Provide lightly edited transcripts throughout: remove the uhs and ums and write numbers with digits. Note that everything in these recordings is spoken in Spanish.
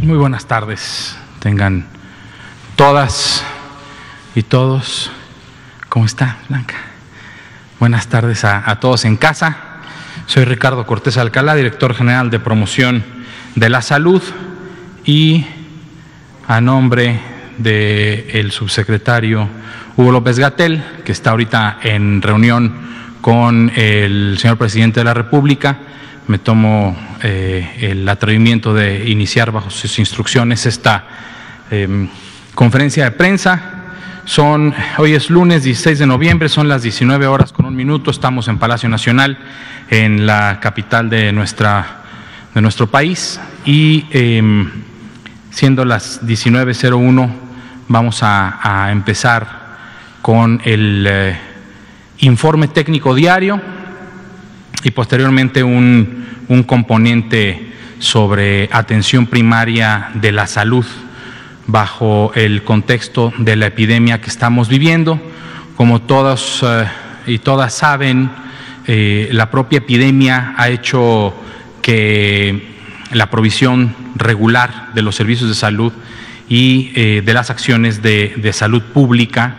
Muy buenas tardes, tengan todas y todos. ¿Cómo está, Blanca? Buenas tardes a todos en casa. Soy Ricardo Cortés Alcalá, director general de promoción de la salud, y a nombre del subsecretario Hugo López-Gatell, que está ahorita en reunión con el señor presidente de la República, me tomo el atrevimiento de iniciar bajo sus instrucciones esta conferencia de prensa. Hoy es lunes 16 de noviembre, son las 19:01, estamos en Palacio Nacional, en la capital de nuestro país, y siendo las 19:01 vamos a empezar con el informe técnico diario y posteriormente un componente sobre atención primaria de la salud bajo el contexto de la epidemia que estamos viviendo. Como todos y todas saben, la propia epidemia ha hecho que la provisión regular de los servicios de salud y de las acciones de salud pública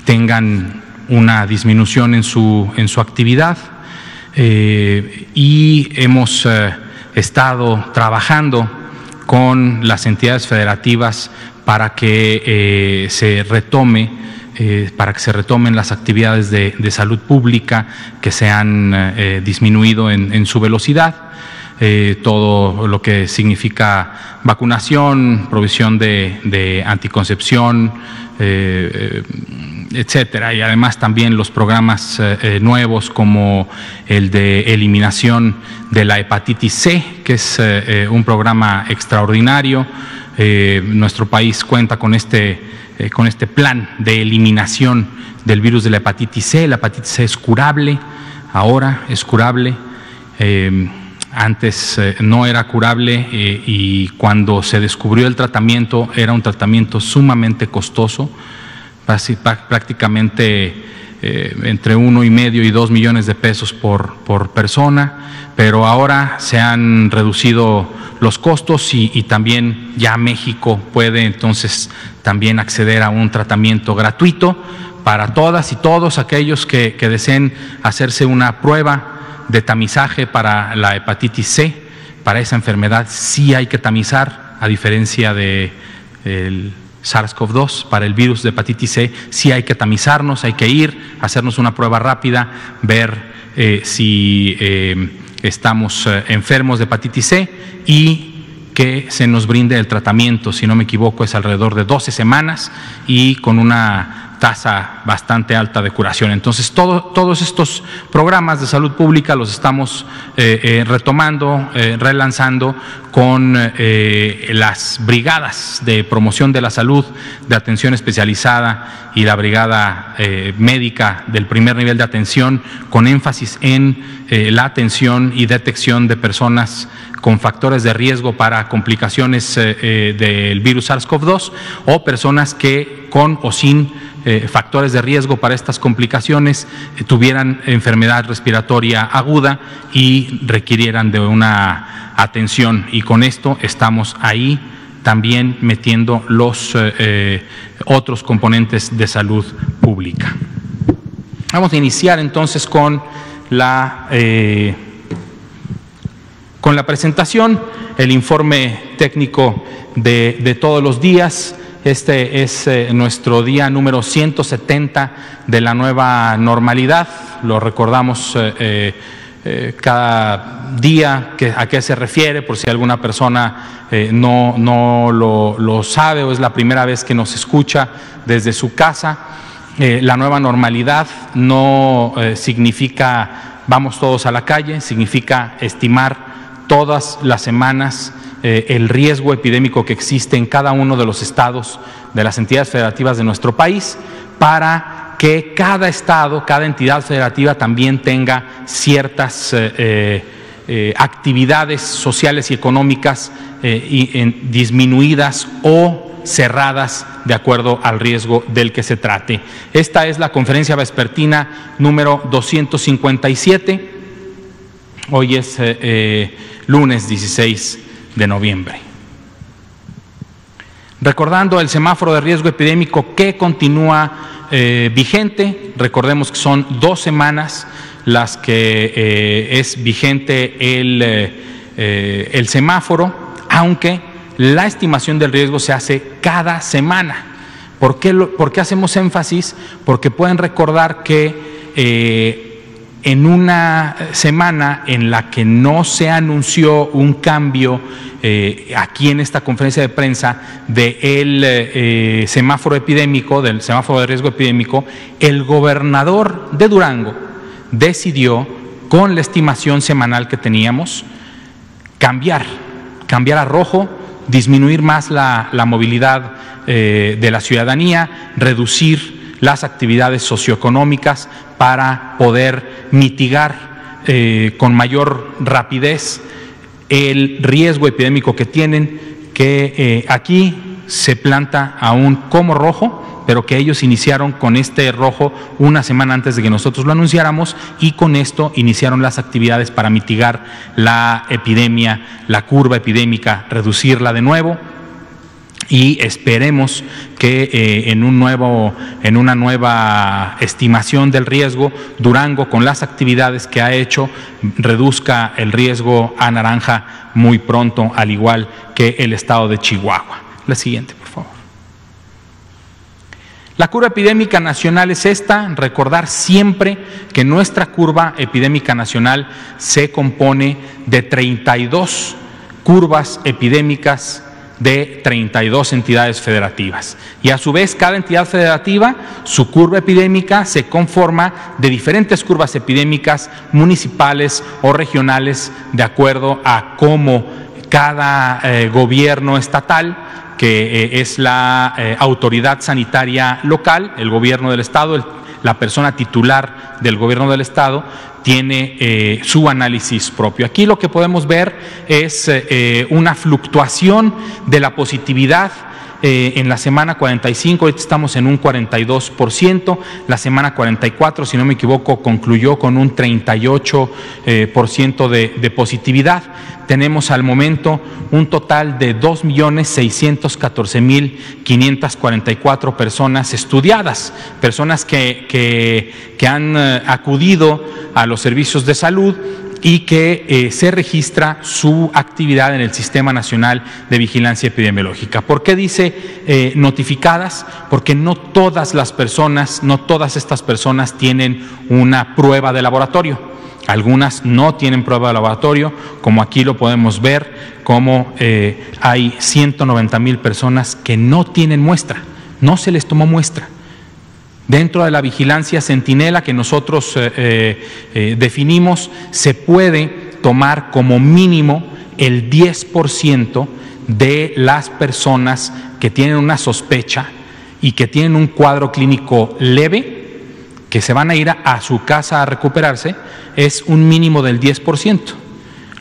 tengan una disminución en su actividad, y hemos estado trabajando con las entidades federativas para que se retomen las actividades de salud pública que se han disminuido en su velocidad. Todo lo que significa vacunación, provisión de anticoncepción, etcétera, y además también los programas nuevos como el de eliminación de la hepatitis C, que es un programa extraordinario. Nuestro país cuenta con este plan de eliminación del virus de la hepatitis C. La hepatitis C es curable, ahora es curable. Antes no era curable, y cuando se descubrió el tratamiento era un tratamiento sumamente costoso, prácticamente entre 1,5 y 2 millones de pesos por persona, pero ahora se han reducido los costos y también ya México puede entonces también acceder a un tratamiento gratuito para todas y todos aquellos que deseen hacerse una prueba de tamizaje para la hepatitis C. Para esa enfermedad sí hay que tamizar, a diferencia del SARS-CoV-2, para el virus de hepatitis C sí hay que tamizarnos, hay que ir, hacernos una prueba rápida, ver si estamos enfermos de hepatitis C y que se nos brinde el tratamiento. Si no me equivoco, es alrededor de 12 semanas y con una tasa bastante alta de curación. Entonces, todos estos programas de salud pública los estamos retomando, relanzando con las brigadas de promoción de la salud, de atención especializada y la brigada médica del primer nivel de atención, con énfasis en la atención y detección de personas con factores de riesgo para complicaciones del virus SARS-CoV-2 o personas que con o sin factores de riesgo para estas complicaciones tuvieran enfermedad respiratoria aguda y requirieran de una atención, y con esto estamos ahí también metiendo los otros componentes de salud pública. Vamos a iniciar entonces con la presentación, el informe técnico de todos los días. Este es nuestro día número 170 de la nueva normalidad. Lo recordamos cada día a qué se refiere, por si alguna persona no lo sabe o es la primera vez que nos escucha desde su casa. La nueva normalidad no significa vamos todos a la calle, significa estimar todas las semanas el riesgo epidémico que existe en cada uno de los estados de las entidades federativas de nuestro país, para que cada estado, cada entidad federativa también tenga ciertas actividades sociales y económicas disminuidas o cerradas de acuerdo al riesgo del que se trate. Esta es la conferencia vespertina número 257. Hoy es lunes 16 de noviembre. Recordando el semáforo de riesgo epidémico que continúa vigente, recordemos que son 2 semanas las que es vigente el semáforo, aunque la estimación del riesgo se hace cada semana. ¿Por qué hacemos énfasis? Porque pueden recordar que en una semana en la que no se anunció un cambio aquí en esta conferencia de prensa del semáforo epidémico, del semáforo de riesgo epidémico, el gobernador de Durango decidió, con la estimación semanal que teníamos, cambiar a rojo, disminuir más la movilidad de la ciudadanía, reducir las actividades socioeconómicas para poder mitigar con mayor rapidez el riesgo epidémico que tienen, que aquí se planta aún como rojo, pero que ellos iniciaron con este rojo una semana antes de que nosotros lo anunciáramos, y con esto iniciaron las actividades para mitigar la epidemia, la curva epidémica, reducirla de nuevo. Y esperemos que en una nueva estimación del riesgo, Durango, con las actividades que ha hecho, reduzca el riesgo a naranja muy pronto, al igual que el estado de Chihuahua. La siguiente, por favor. La curva epidémica nacional es esta. Recordar siempre que nuestra curva epidémica nacional se compone de 32 curvas epidémicas de 32 entidades federativas, y a su vez cada entidad federativa, su curva epidémica se conforma de diferentes curvas epidémicas municipales o regionales, de acuerdo a cómo cada gobierno estatal, que es la autoridad sanitaria local, el gobierno del estado, la persona titular del gobierno del estado, tiene su análisis propio. Aquí lo que podemos ver es una fluctuación de la positividad. En la semana 45, ahorita estamos en un 42%, la semana 44, si no me equivoco, concluyó con un 38% de positividad. Tenemos al momento un total de 2.614.544 personas estudiadas, personas que han acudido a los servicios de salud y que se registra su actividad en el Sistema Nacional de Vigilancia Epidemiológica. ¿Por qué dice notificadas? Porque no todas las personas, no todas estas personas tienen una prueba de laboratorio. Algunas no tienen prueba de laboratorio, como aquí lo podemos ver, como hay 190,000 personas que no tienen muestra, no se les tomó muestra. Dentro de la vigilancia centinela que nosotros definimos, se puede tomar como mínimo el 10% de las personas que tienen una sospecha y que tienen un cuadro clínico leve, que se van a ir a su casa a recuperarse, es un mínimo del 10%.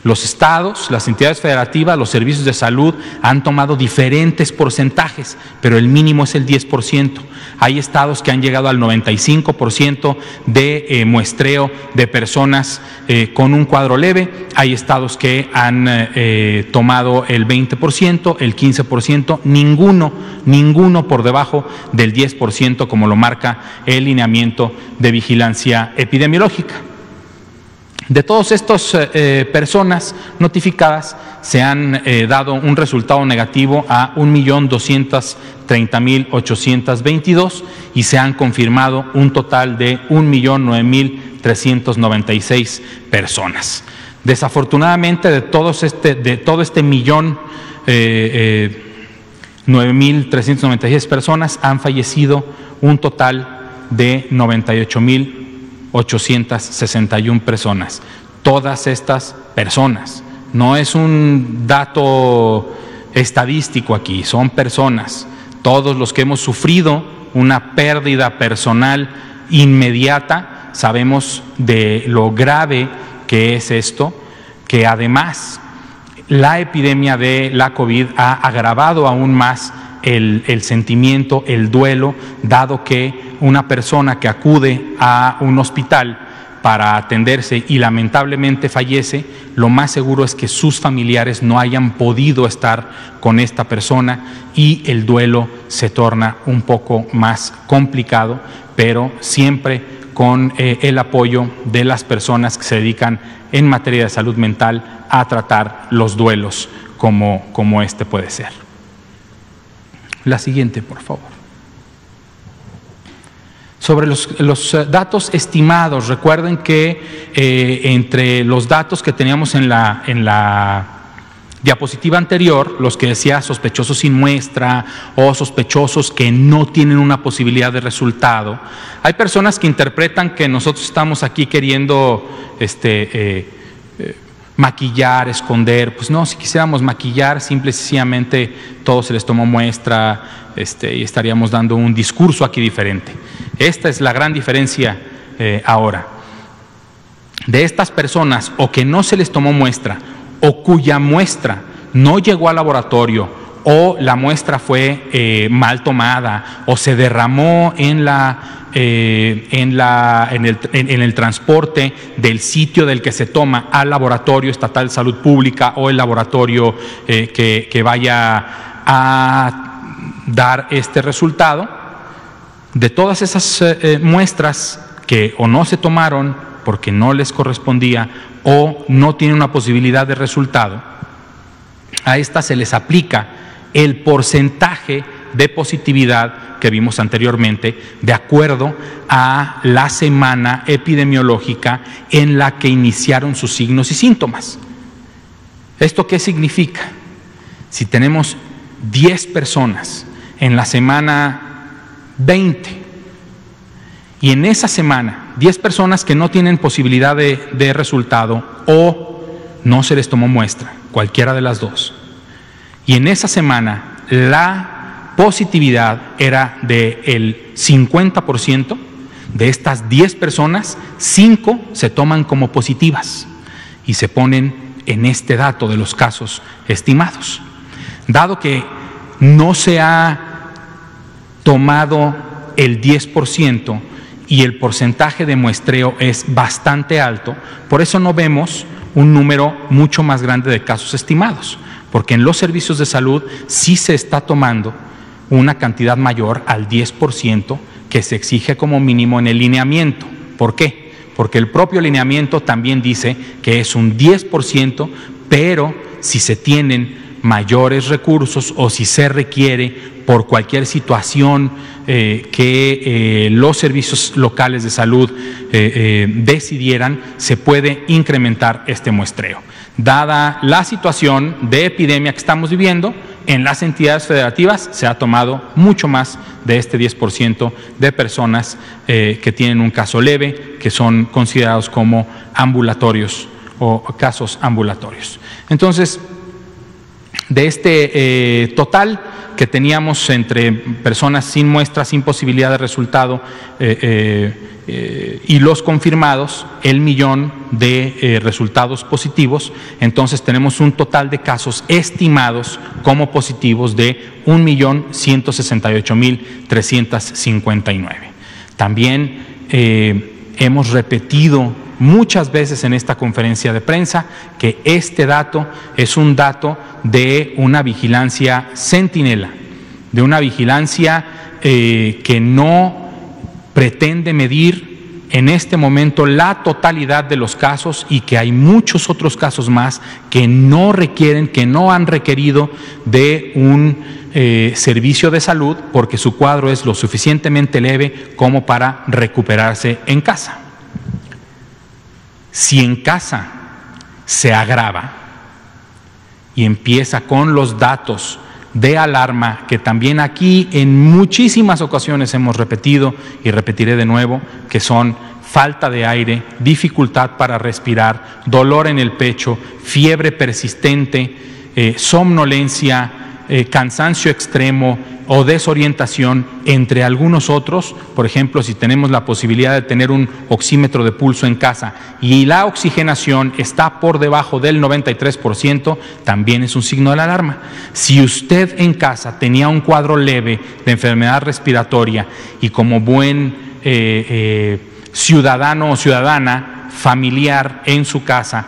Los estados, las entidades federativas, los servicios de salud han tomado diferentes porcentajes, pero el mínimo es el 10%. Hay estados que han llegado al 95% de muestreo de personas con un cuadro leve. Hay estados que han tomado el 20%, el 15%, ninguno por debajo del 10%, como lo marca el lineamiento de vigilancia epidemiológica. De todas estas personas notificadas, se han dado un resultado negativo a 1.230.822 y se han confirmado un total de 1.009.396 personas. Desafortunadamente, de todo este 1.009.396 personas, han fallecido un total de 98.861 personas. Todas estas personas, no es un dato estadístico aquí, son personas. Todos los que hemos sufrido una pérdida personal inmediata sabemos de lo grave que es esto, que además la epidemia de la COVID ha agravado aún más el sentimiento, el duelo, dado que una persona que acude a un hospital para atenderse y lamentablemente fallece, lo más seguro es que sus familiares no hayan podido estar con esta persona y el duelo se torna un poco más complicado, pero siempre con el apoyo de las personas que se dedican en materia de salud mental a tratar los duelos como este puede ser. La siguiente, por favor. Sobre los datos estimados, recuerden que entre los datos que teníamos en la diapositiva anterior, los que decía sospechosos sin muestra o sospechosos que no tienen una posibilidad de resultado, hay personas que interpretan que nosotros estamos aquí queriendo maquillar, esconder. Pues no, si quisiéramos maquillar, simple y sencillamente todos se les tomó muestra y estaríamos dando un discurso aquí diferente. Esta es la gran diferencia ahora. De estas personas o que no se les tomó muestra o cuya muestra no llegó al laboratorio o la muestra fue mal tomada o se derramó en el transporte del sitio del que se toma al laboratorio estatal de salud pública o el laboratorio que vaya a dar este resultado, de todas esas muestras que o no se tomaron porque no les correspondía o no tienen una posibilidad de resultado, a estas se les aplica el porcentaje de positividad que vimos anteriormente, de acuerdo a la semana epidemiológica en la que iniciaron sus signos y síntomas. ¿Esto qué significa? Si tenemos 10 personas en la semana 20 y en esa semana 10 personas que no tienen posibilidad de resultado o no se les tomó muestra, cualquiera de las dos, y en esa semana la positividad era del 50%, de estas 10 personas, 5 se toman como positivas y se ponen en este dato de los casos estimados. Dado que no se ha tomado el 10% y el porcentaje de muestreo es bastante alto, por eso no vemos un número mucho más grande de casos estimados, porque en los servicios de salud sí se está tomando una cantidad mayor al 10% que se exige como mínimo en el lineamiento. ¿Por qué? Porque el propio lineamiento también dice que es un 10%, pero si se tienen mayores recursos o si se requiere por cualquier situación que los servicios locales de salud decidieran, se puede incrementar este muestreo. Dada la situación de epidemia que estamos viviendo, en las entidades federativas se ha tomado mucho más de este 10% de personas que tienen un caso leve, que son considerados como ambulatorios o casos ambulatorios. Entonces, de este total que teníamos entre personas sin muestra, sin posibilidad de resultado y los confirmados, el millón de resultados positivos, entonces tenemos un total de casos estimados como positivos de 1.168.359. También hemos repetido muchas veces en esta conferencia de prensa que este dato es un dato de una vigilancia centinela, de una vigilancia que no pretende medir en este momento la totalidad de los casos y que hay muchos otros casos más que no requieren, que no han requerido de un servicio de salud porque su cuadro es lo suficientemente leve como para recuperarse en casa. Si en casa se agrava y empieza con los datos de alarma, que también aquí en muchísimas ocasiones hemos repetido y repetiré de nuevo, que son falta de aire, dificultad para respirar, dolor en el pecho, fiebre persistente, somnolencia, cansancio extremo o desorientación, entre algunos otros. Por ejemplo, si tenemos la posibilidad de tener un oxímetro de pulso en casa y la oxigenación está por debajo del 93%, también es un signo de la alarma. Si usted en casa tenía un cuadro leve de enfermedad respiratoria y como buen ciudadano o ciudadana familiar en su casa,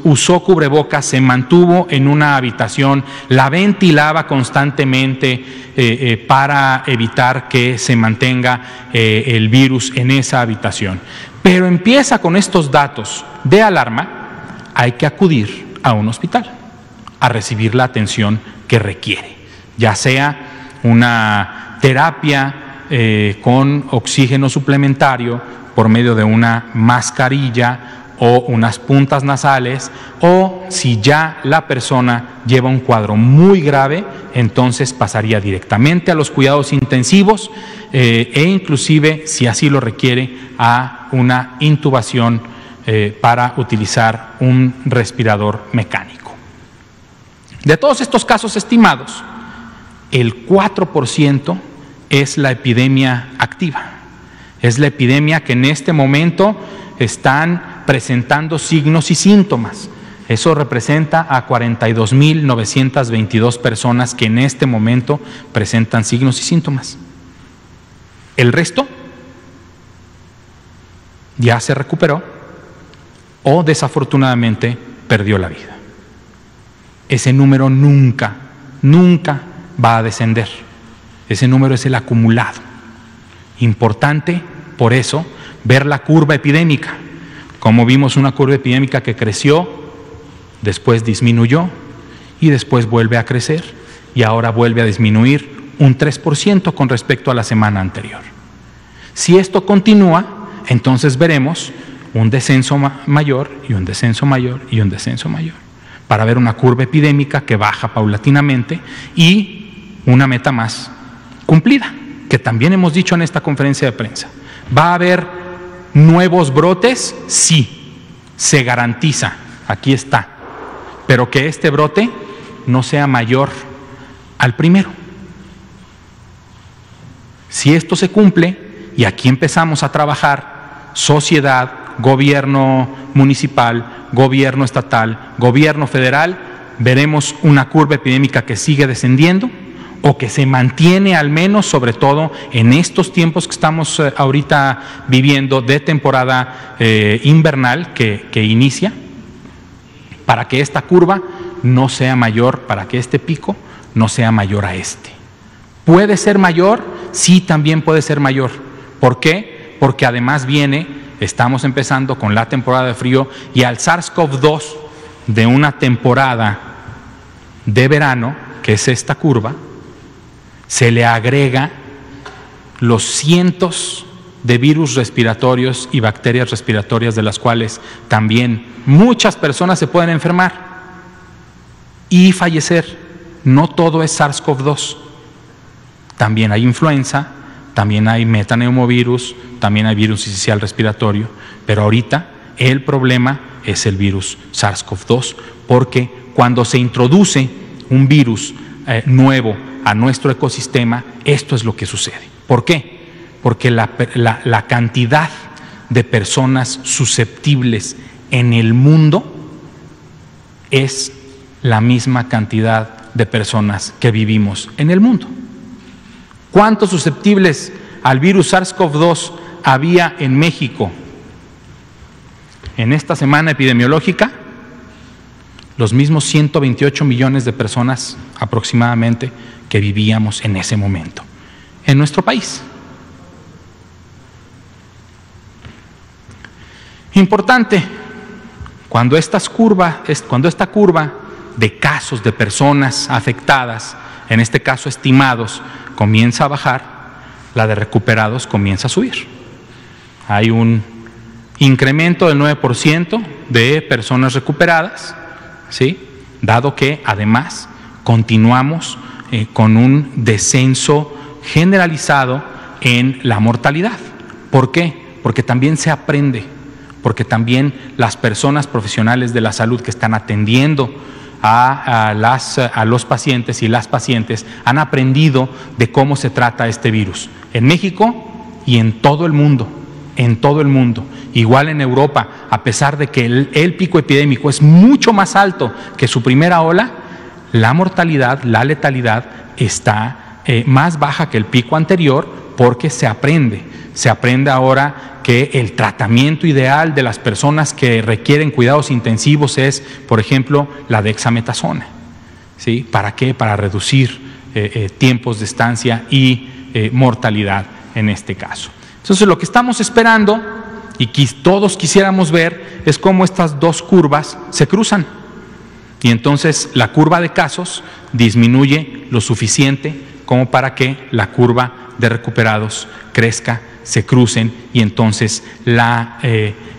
usó cubrebocas, se mantuvo en una habitación, la ventilaba constantemente para evitar que se mantenga el virus en esa habitación. Pero empieza con estos datos de alarma, hay que acudir a un hospital a recibir la atención que requiere, ya sea una terapia con oxígeno suplementario por medio de una mascarilla o unas puntas nasales, o si ya la persona lleva un cuadro muy grave, entonces pasaría directamente a los cuidados intensivos e inclusive, si así lo requiere, a una intubación para utilizar un respirador mecánico. De todos estos casos estimados, el 4% es la epidemia activa. Es la epidemia que en este momento están presentando signos y síntomas. Eso representa a 42.922 personas que en este momento presentan signos y síntomas. El resto ya se recuperó o desafortunadamente perdió la vida. Ese número nunca va a descender. Ese número es el acumulado. Importante, por eso, ver la curva epidémica. Como vimos una curva epidémica que creció, después disminuyó y después vuelve a crecer y ahora vuelve a disminuir un 3% con respecto a la semana anterior. Si esto continúa, entonces veremos un descenso mayor y un descenso mayor y un descenso mayor, para ver una curva epidémica que baja paulatinamente y una meta más cumplida, que también hemos dicho en esta conferencia de prensa. ¿Va a haber nuevos brotes? Sí, se garantiza, aquí está, pero que este brote no sea mayor al primero. Si esto se cumple, y aquí empezamos a trabajar, sociedad, gobierno municipal, gobierno estatal, gobierno federal, veremos una curva epidémica que sigue descendiendo o que se mantiene, al menos, sobre todo en estos tiempos que estamos ahorita viviendo de temporada invernal que inicia, para que esta curva no sea mayor, para que este pico no sea mayor a este. ¿Puede ser mayor? Sí, también puede ser mayor. ¿Por qué? Porque además estamos empezando con la temporada de frío y al SARS-CoV-2 de una temporada de verano, que es esta curva, se le agrega los cientos de virus respiratorios y bacterias respiratorias de las cuales también muchas personas se pueden enfermar y fallecer. No todo es SARS-CoV-2. También hay influenza, también hay metaneumovirus, también hay virus sincicial respiratorio, pero ahorita el problema es el virus SARS-CoV-2, porque cuando se introduce un virus nuevo a nuestro ecosistema, esto es lo que sucede. ¿Por qué? Porque la cantidad de personas susceptibles en el mundo es la misma cantidad de personas que vivimos en el mundo. ¿Cuántos susceptibles al virus SARS-CoV-2 había en México en esta semana epidemiológica? Los mismos 128 millones de personas aproximadamente que vivíamos en ese momento en nuestro país. Importante, cuando esta curva de casos de personas afectadas, en este caso estimados, comienza a bajar, la de recuperados comienza a subir. Hay un incremento del 9% de personas recuperadas, ¿sí? Dado que además continuamos con un descenso generalizado en la mortalidad. ¿Por qué? Porque también se aprende, porque también las personas profesionales de la salud que están atendiendo a los pacientes y las pacientes han aprendido de cómo se trata este virus en México y en todo el mundo, igual en Europa, a pesar de que el pico epidémico es mucho más alto que su primera ola, la mortalidad, la letalidad está más baja que el pico anterior, porque se aprende ahora que el tratamiento ideal de las personas que requieren cuidados intensivos es, por ejemplo, la dexametasona. ¿Sí? ¿Para qué? Para reducir tiempos de estancia y mortalidad en este caso. Entonces, lo que estamos esperando y todos quisiéramos ver es cómo estas dos curvas se cruzan. Y entonces la curva de casos disminuye lo suficiente como para que la curva de recuperados crezca, se crucen y entonces la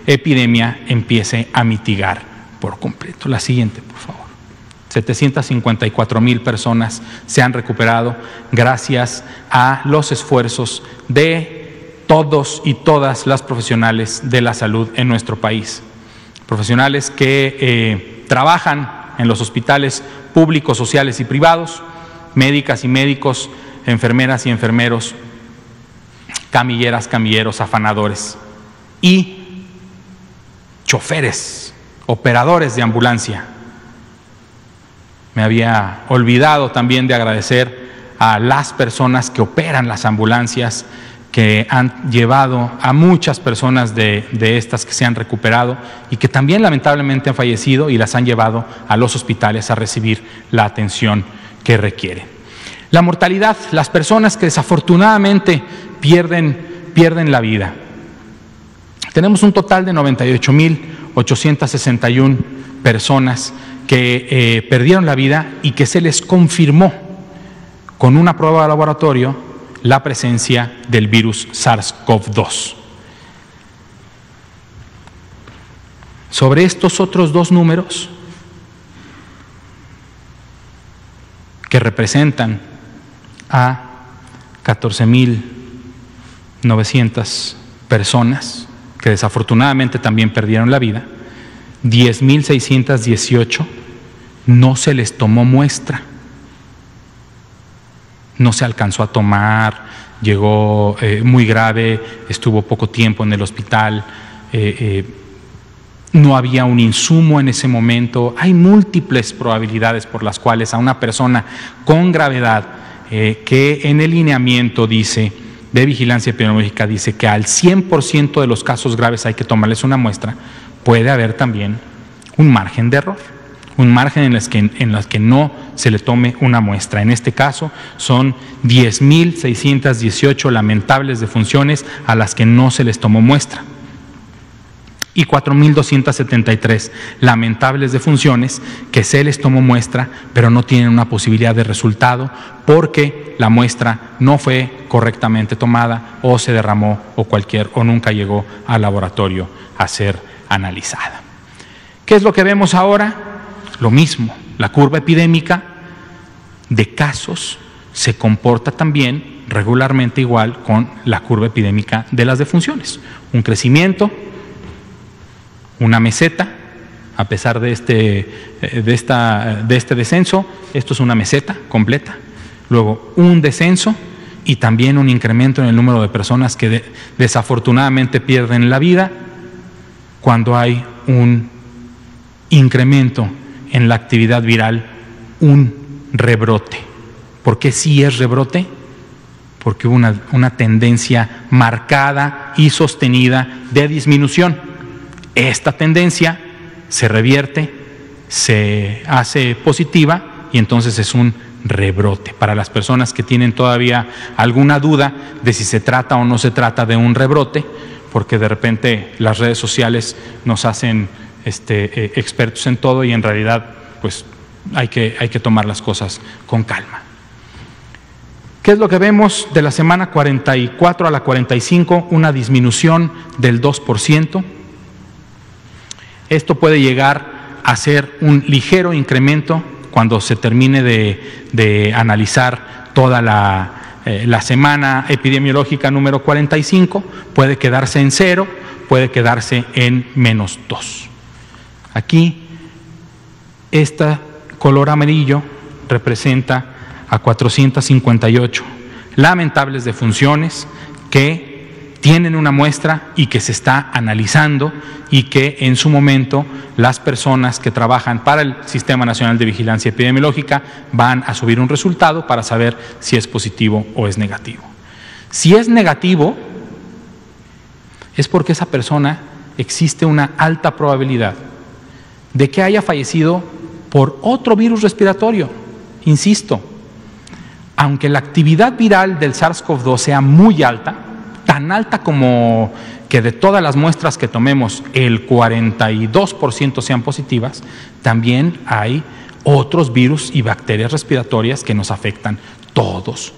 epidemia empiece a mitigar por completo. La siguiente, por favor. 754,000 personas se han recuperado gracias a los esfuerzos de todos y todas las profesionales de la salud en nuestro país. Profesionales que trabajan en los hospitales públicos, sociales y privados, médicas y médicos, enfermeras y enfermeros, camilleras, camilleros, afanadores y choferes, operadores de ambulancia. Me había olvidado también de agradecer a las personas que operan las ambulancias, que han llevado a muchas personas de estas que se han recuperado y que también lamentablemente han fallecido y las han llevado a los hospitales a recibir la atención que requieren. La mortalidad, las personas que desafortunadamente pierden la vida. Tenemos un total de 98,861 personas que perdieron la vida y que se les confirmó con una prueba de laboratorio la presencia del virus SARS-CoV-2. Sobre estos otros dos números, que representan a 14,900 personas que desafortunadamente también perdieron la vida, 10,618 no se les tomó muestra. No se alcanzó a tomar, llegó muy grave, estuvo poco tiempo en el hospital, no había un insumo en ese momento. Hay múltiples probabilidades por las cuales a una persona con gravedad, que en el lineamiento dice, de vigilancia epidemiológica, dice que al 100% de los casos graves hay que tomarles una muestra, puede haber también un margen de error. Un margen en las que no se le tome una muestra. En este caso son 10,618 lamentables defunciones a las que no se les tomó muestra y 4,273 lamentables defunciones que se les tomó muestra pero no tienen una posibilidad de resultado porque la muestra no fue correctamente tomada o se derramó o nunca llegó al laboratorio a ser analizada. ¿Qué es lo que vemos ahora? Lo mismo, la curva epidémica de casos se comporta también regularmente igual con la curva epidémica de las defunciones. Un crecimiento, una meseta, a pesar de este descenso, esto es una meseta completa. Luego un descenso y también un incremento en el número de personas que desafortunadamente pierden la vida cuando hay un incremento en la actividad viral, un rebrote. ¿Por qué sí es rebrote? Porque hubo una tendencia marcada y sostenida de disminución. Esta tendencia se revierte, se hace positiva y entonces es un rebrote. Para las personas que tienen todavía alguna duda de si se trata o no se trata de un rebrote, porque de repente las redes sociales nos hacen expertos en todo y en realidad pues hay que tomar las cosas con calma. ¿Qué es lo que vemos de la semana 44 a la 45? Una disminución del 2%. Esto puede llegar a ser un ligero incremento cuando se termine de analizar toda la semana epidemiológica número 45, puede quedarse en 0, puede quedarse en -2. Aquí, este color amarillo representa a 458 lamentables defunciones que tienen una muestra y que se está analizando y que en su momento las personas que trabajan para el Sistema Nacional de Vigilancia Epidemiológica van a subir un resultado para saber si es positivo o es negativo. Si es negativo, es porque esa persona existe una alta probabilidad de que haya fallecido por otro virus respiratorio. Insisto, aunque la actividad viral del SARS-CoV-2 sea muy alta, tan alta como que de todas las muestras que tomemos el 42% sean positivas, también hay otros virus y bacterias respiratorias que nos afectan todos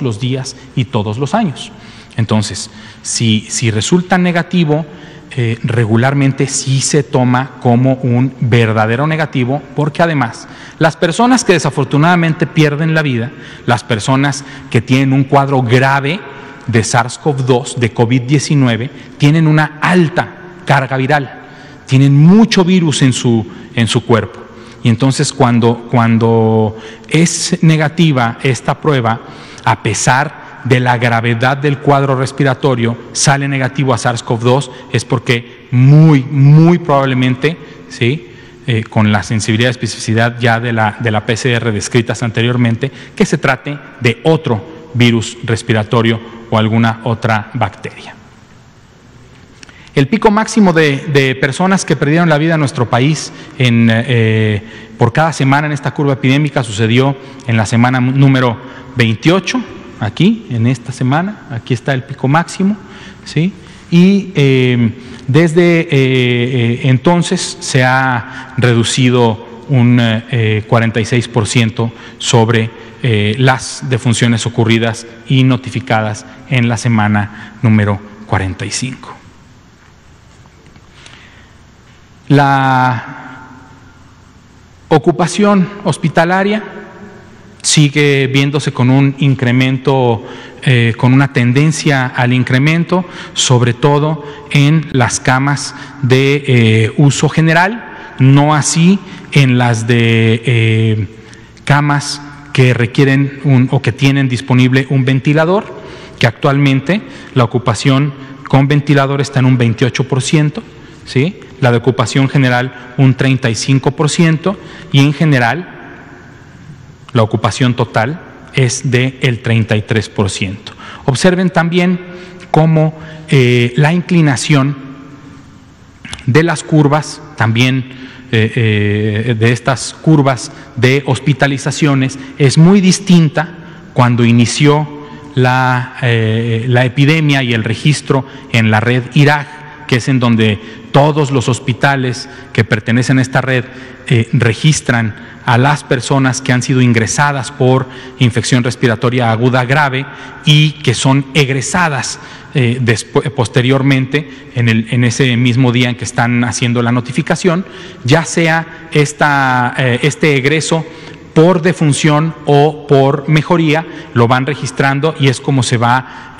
los días y todos los años. Entonces, si resulta negativo, regularmente sí se toma como un verdadero negativo, porque además las personas que desafortunadamente pierden la vida, las personas que tienen un cuadro grave de SARS-CoV-2, de COVID-19, tienen una alta carga viral, tienen mucho virus en su cuerpo. Y entonces cuando es negativa esta prueba, a pesar de la gravedad del cuadro respiratorio, sale negativo a SARS-CoV-2, es porque muy probablemente, ¿sí?, con la sensibilidad y especificidad ya de la PCR descritas anteriormente, que se trate de otro virus respiratorio o alguna otra bacteria. El pico máximo de personas que perdieron la vida en nuestro país por cada semana en esta curva epidémica sucedió en la semana número 28, aquí, en esta semana, aquí está el pico máximo, ¿sí? Y desde entonces se ha reducido un 46% sobre las defunciones ocurridas y notificadas en la semana número 45. La ocupación hospitalaria sigue viéndose con un incremento, con una tendencia al incremento, sobre todo en las camas de uso general, no así en las de camas que requieren o que tienen disponible un ventilador, que actualmente la ocupación con ventilador está en un 28%, ¿sí? La de ocupación general un 35%, y en general la ocupación total es del 33%. Observen también cómo la inclinación de las curvas, también de estas curvas de hospitalizaciones, es muy distinta cuando inició la epidemia y el registro en la red IRAG, que es en donde todos los hospitales que pertenecen a esta red registran a las personas que han sido ingresadas por infección respiratoria aguda grave y que son egresadas posteriormente en ese mismo día en que están haciendo la notificación, ya sea este egreso por defunción o por mejoría, lo van registrando y es como se va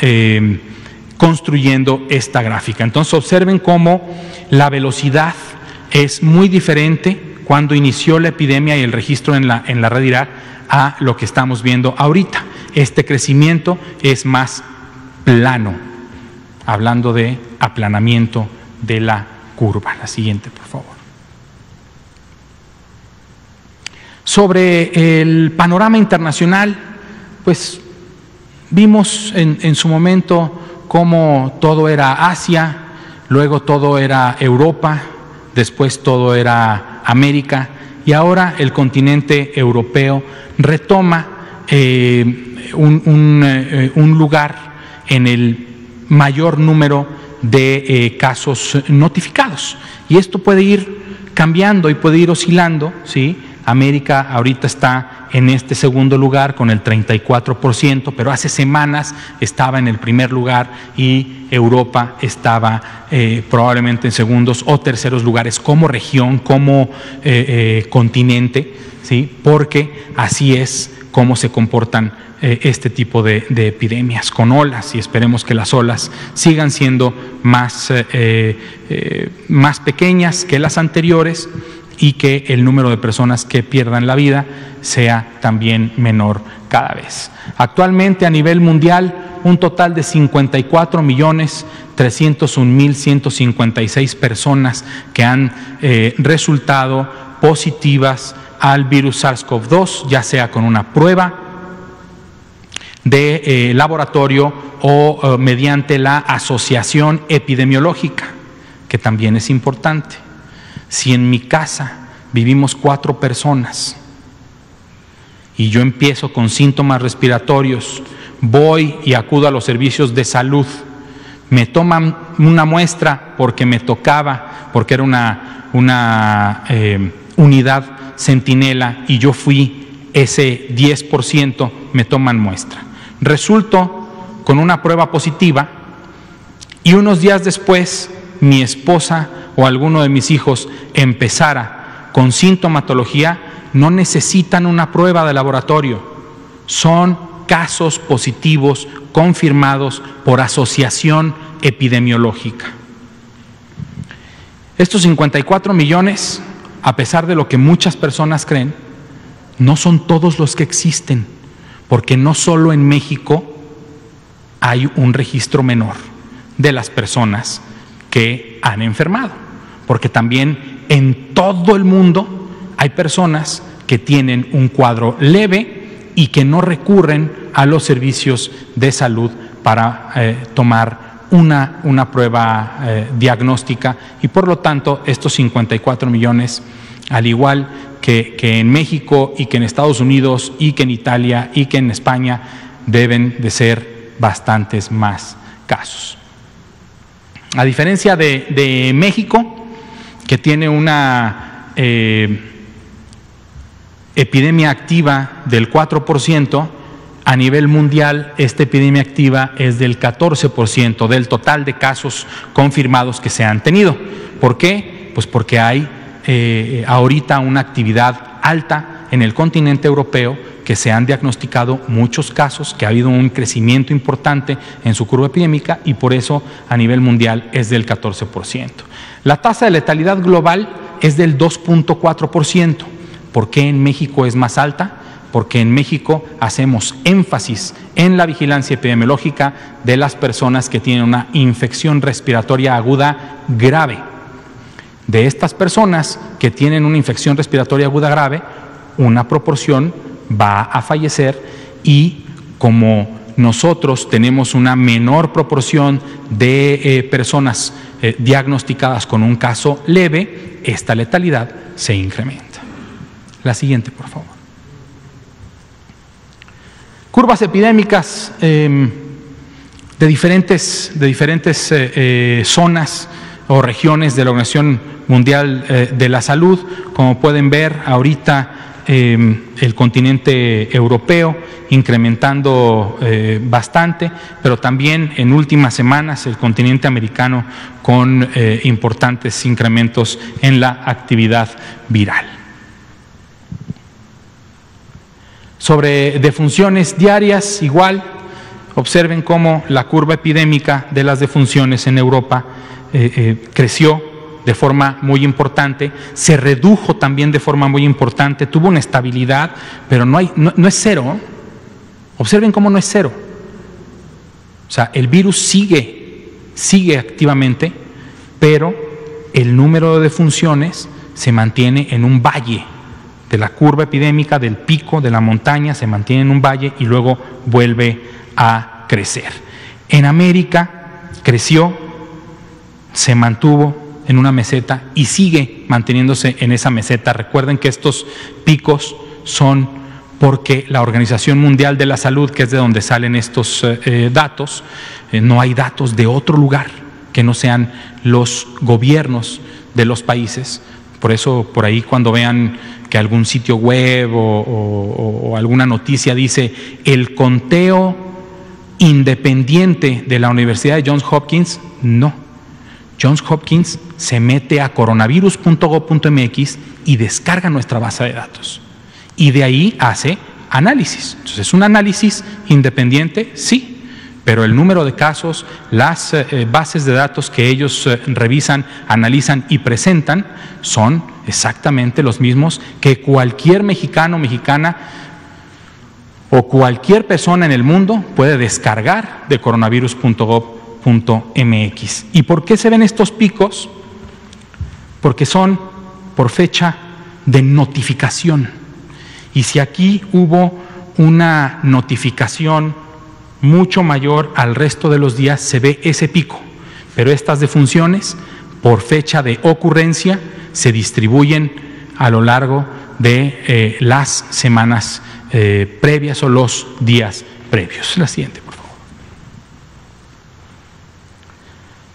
construyendo esta gráfica. Entonces observen cómo la velocidad es muy diferente cuando inició la epidemia y el registro en la red IRAG a lo que estamos viendo ahorita. Este crecimiento es más plano, hablando de aplanamiento de la curva. La siguiente, por favor. Sobre el panorama internacional, pues vimos en su momento cómo todo era Asia, luego todo era Europa, después todo era América, y ahora el continente europeo retoma un lugar en el mayor número de casos notificados. Y esto puede ir cambiando y puede ir oscilando, ¿sí? América ahorita está en este segundo lugar con el 34%, pero hace semanas estaba en el primer lugar y Europa estaba probablemente en segundos o terceros lugares como región, como continente, ¿sí? Porque así es como se comportan este tipo de epidemias, con olas, y esperemos que las olas sigan siendo más pequeñas que las anteriores y que el número de personas que pierdan la vida sea también menor cada vez. Actualmente a nivel mundial, un total de 54.301.156 personas que han resultado positivas al virus SARS-CoV-2, ya sea con una prueba de laboratorio o mediante la asociación epidemiológica, que también es importante. Si en mi casa vivimos 4 personas y yo empiezo con síntomas respiratorios, voy y acudo a los servicios de salud, me toman una muestra porque me tocaba, porque era una unidad centinela y yo fui ese 10%, me toman muestra. Resulto con una prueba positiva y unos días después mi esposa o alguno de mis hijos empezara con sintomatología, no necesitan una prueba de laboratorio, son casos positivos confirmados por asociación epidemiológica. Estos 54 millones, a pesar de lo que muchas personas creen, no son todos los que existen, porque no solo en México hay un registro menor de las personas que han enfermado, porque también en todo el mundo hay personas que tienen un cuadro leve y que no recurren a los servicios de salud para tomar una prueba diagnóstica, y por lo tanto estos 54 millones, al igual que en México y que en Estados Unidos y que en Italia y que en España, deben de ser bastantes más casos. A diferencia de México, que tiene una epidemia activa del 4%, a nivel mundial esta epidemia activa es del 14% del total de casos confirmados que se han tenido. ¿Por qué? Pues porque hay ahorita una actividad alta en el continente europeo, que se han diagnosticado muchos casos, que ha habido un crecimiento importante en su curva epidémica y por eso a nivel mundial es del 14%. La tasa de letalidad global es del 2.4%. ¿Por qué en México es más alta? Porque en México hacemos énfasis en la vigilancia epidemiológica de las personas que tienen una infección respiratoria aguda grave. De estas personas que tienen una infección respiratoria aguda grave, una proporción va a fallecer, y como nosotros tenemos una menor proporción de personas diagnosticadas con un caso leve, esta letalidad se incrementa. La siguiente, por favor. Curvas epidémicas de diferentes zonas o regiones de la Organización Mundial de la Salud. Como pueden ver, ahorita el continente europeo incrementando bastante, pero también en últimas semanas el continente americano con importantes incrementos en la actividad viral. Sobre defunciones diarias, igual, observen cómo la curva epidémica de las defunciones en Europa creció de forma muy importante, se redujo también de forma muy importante, tuvo una estabilidad, pero no es cero. Observen cómo no es cero. O sea, el virus sigue activamente, pero el número de defunciones se mantiene en un valle de la curva epidémica, del pico de la montaña, se mantiene en un valle y luego vuelve a crecer. En América creció, se mantuvo en una meseta y sigue manteniéndose en esa meseta. Recuerden que estos picos son porque la Organización Mundial de la Salud, que es de donde salen estos datos, no hay datos de otro lugar que no sean los gobiernos de los países. Por eso, por ahí cuando vean que algún sitio web o alguna noticia dice el conteo independiente de la Universidad de Johns Hopkins, no. Johns Hopkins se mete a coronavirus.gov.mx y descarga nuestra base de datos. Y de ahí hace análisis. Entonces, ¿es un análisis independiente? Sí. Pero el número de casos, las bases de datos que ellos revisan, analizan y presentan son exactamente los mismos que cualquier mexicano o mexicana o cualquier persona en el mundo puede descargar de coronavirus.gov.mx. ¿Y por qué se ven estos picos? Porque son por fecha de notificación. Y si aquí hubo una notificación mucho mayor al resto de los días, se ve ese pico, pero estas defunciones por fecha de ocurrencia se distribuyen a lo largo de las semanas previas o los días previos. La siguiente, por favor.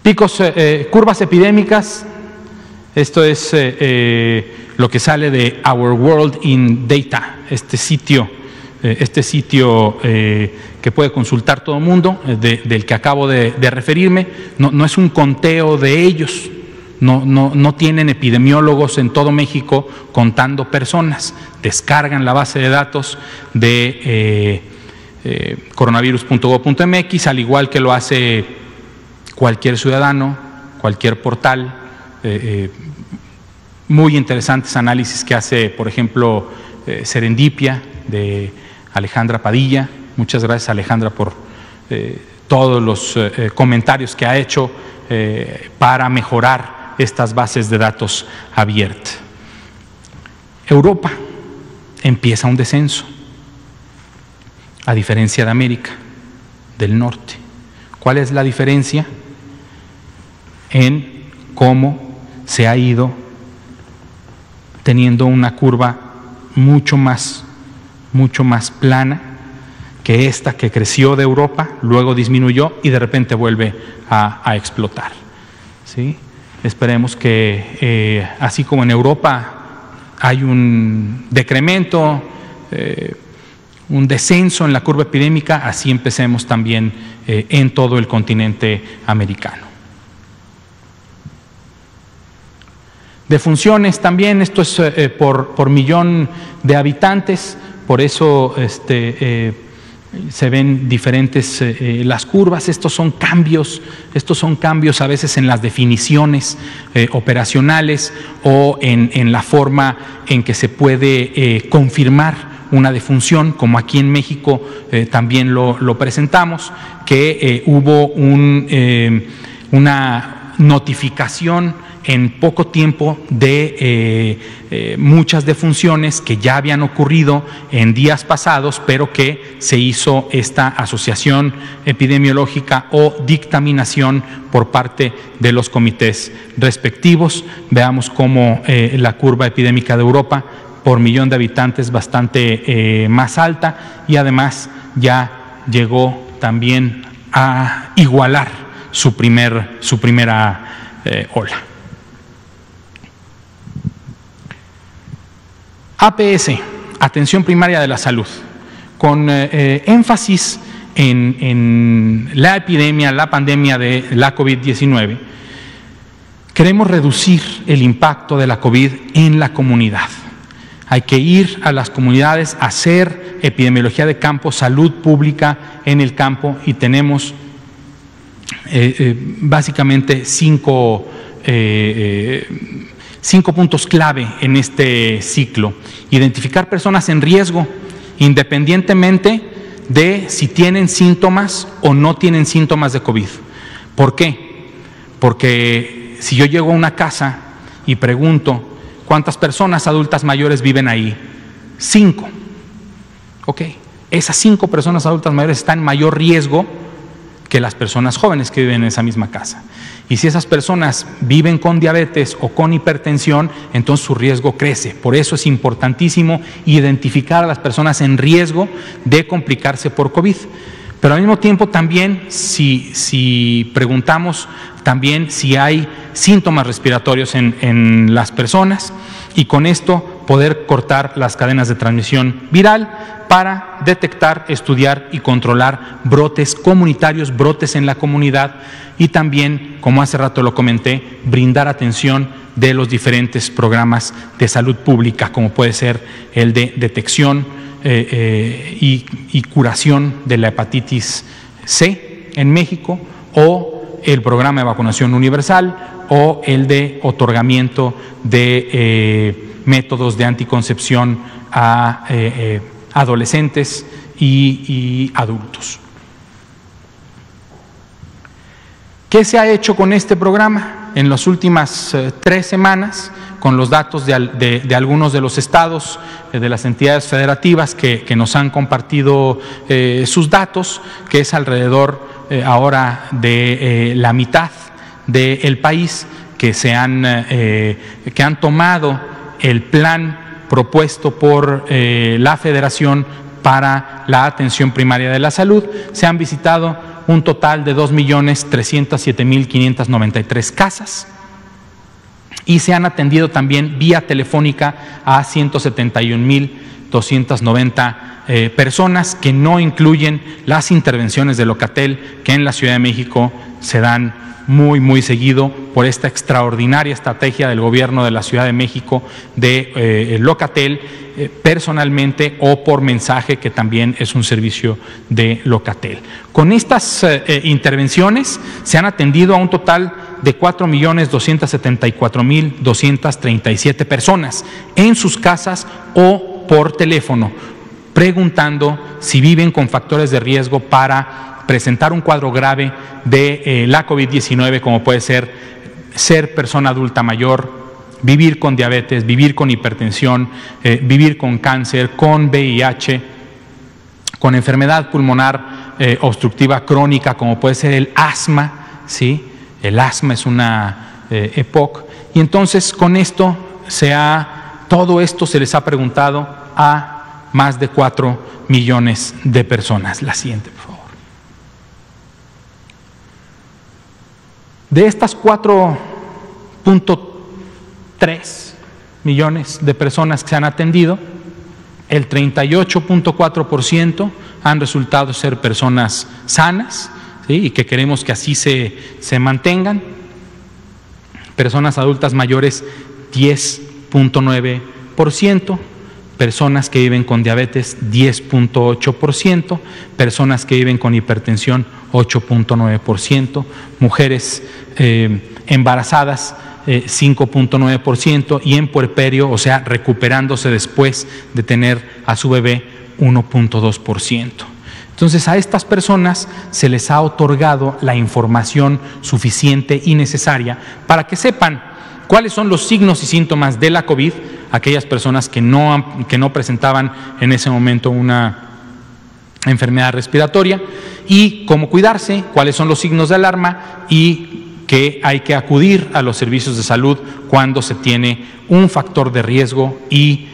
Picos, curvas epidémicas. Esto es lo que sale de Our World in Data, este sitio que puede consultar todo el mundo, del que acabo de referirme. No es un conteo de ellos, no tienen epidemiólogos en todo México contando personas. Descargan la base de datos de coronavirus.gov.mx, al igual que lo hace cualquier ciudadano, cualquier portal. Muy interesantes análisis que hace, por ejemplo, Serendipia, de Alejandra Padilla. Muchas gracias, Alejandra, por todos los comentarios que ha hecho para mejorar estas bases de datos abiertas. Europa empieza un descenso, a diferencia de América del Norte. ¿Cuál es la diferencia? En cómo se ha ido teniendo una curva mucho más plana que esta que creció de Europa, luego disminuyó y de repente vuelve a explotar, ¿sí? Esperemos que así como en Europa hay un decremento, un descenso en la curva epidémica, así empecemos también en todo el continente americano. Defunciones también, esto es por millón de habitantes, por eso se ven diferentes las curvas. Estos son cambios a veces en las definiciones operacionales o en la forma en que se puede confirmar una defunción, como aquí en México también lo presentamos, que hubo una notificación en poco tiempo de muchas defunciones que ya habían ocurrido en días pasados, pero que se hizo esta asociación epidemiológica o dictaminación por parte de los comités respectivos. Veamos cómo la curva epidémica de Europa por millón de habitantes bastante más alta, y además ya llegó también a igualar su primera ola. APS, Atención Primaria de la Salud, con énfasis en la epidemia, la pandemia de la COVID-19. Queremos reducir el impacto de la COVID en la comunidad. Hay que ir a las comunidades a hacer epidemiología de campo, salud pública en el campo, y tenemos básicamente cinco puntos clave en este ciclo. Identificar personas en riesgo, independientemente de si tienen síntomas o no tienen síntomas de COVID. ¿Por qué? Porque si yo llego a una casa y pregunto ¿cuántas personas adultas mayores viven ahí? 5. Ok, esas 5 personas adultas mayores están en mayor riesgo que las personas jóvenes que viven en esa misma casa. Y si esas personas viven con diabetes o con hipertensión, entonces su riesgo crece. Por eso es importantísimo identificar a las personas en riesgo de complicarse por COVID. Pero al mismo tiempo también, si preguntamos también si hay síntomas respiratorios en las personas, y con esto poder cortar las cadenas de transmisión viral para detectar, estudiar y controlar brotes comunitarios, brotes en la comunidad, y también, como hace rato lo comenté, brindar atención de los diferentes programas de salud pública, como puede ser el de detección y curación de la hepatitis C en México, o el programa de vacunación universal, o el de otorgamiento de métodos de anticoncepción a adolescentes y adultos. ¿Qué se ha hecho con este programa? en las últimas 3 semanas, con los datos de algunos de los estados, de las entidades federativas que nos han compartido sus datos, que es alrededor ahora de la mitad del país que han tomado el plan propuesto por la Federación para la atención primaria de la salud. Se han visitado un total de 2.307.593 casas y se han atendido también vía telefónica a 171.290 personas, que no incluyen las intervenciones de Locatel, que en la Ciudad de México se dan muy seguido por esta extraordinaria estrategia del gobierno de la Ciudad de México de Locatel personalmente o por mensaje, que también es un servicio de Locatel. Con estas intervenciones se han atendido a un total de 4.274.237 personas en sus casas o por teléfono, preguntando si viven con factores de riesgo para presentar un cuadro grave de la COVID-19, como puede ser persona adulta mayor, vivir con diabetes, vivir con hipertensión, vivir con cáncer, con VIH, con enfermedad pulmonar obstructiva crónica, como puede ser el asma, ¿sí? El asma es una EPOC. Y entonces con esto todo esto se les ha preguntado a más de 4 millones de personas. La siguiente, por favor. De estas 4.3 millones de personas que se han atendido, el 38.4% han resultado ser personas sanas, ¿sí? Y que queremos que así se mantengan. Personas adultas mayores, 10.9%. Personas que viven con diabetes, 10.8%, personas que viven con hipertensión, 8.9%, mujeres embarazadas, 5.9%, y en puerperio, o sea, recuperándose después de tener a su bebé, 1.2%. Entonces, a estas personas se les ha otorgado la información suficiente y necesaria para que sepan cuáles son los signos y síntomas de la COVID, aquellas personas que no presentaban en ese momento una enfermedad respiratoria, y cómo cuidarse, cuáles son los signos de alarma y que hay que acudir a los servicios de salud cuando se tiene un factor de riesgo y